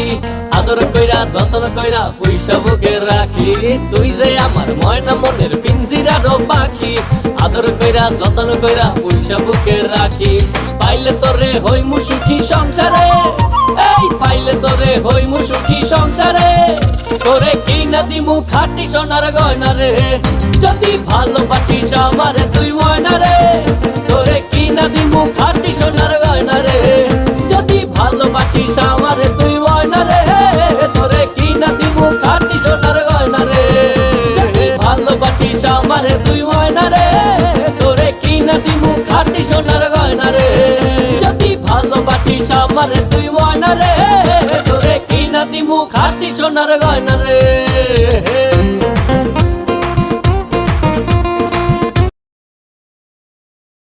পাখি আদর কইরা যত্ন কইরা পয়সা বুকে রাখি তুই যে আমার ময়না মনের পিঞ্জিরারও পাখি আদর কইরা যত্ন কইরা পয়সা বুকে রাখি পাইলে তোরে হইমু সুখী সংসারে এই পাইলে তোরে হইমু সুখী সংসারে তোরে কিনা দিমু খাঁটি সোনার গয়না রে যদি ভালোবাসিস আমারে তুই ময়না রে তোরে কিনা দিমু খাঁটি সোনার গয়না রে যদি ভালোবাসিস আমারে তুই ময়না রে তোরে কিনা দিমু খাঁটি সোনার গয়না রে যদি ভালোবাসিস আমারে তুই ময়না রে তোরে কিনা দিমু খাঁটি সোনার গয়না রে যদি ভালোবাসিস আমারে তুই ময়না রে তোরে কিনা দিমু খাঁটি সোনার গয়না রে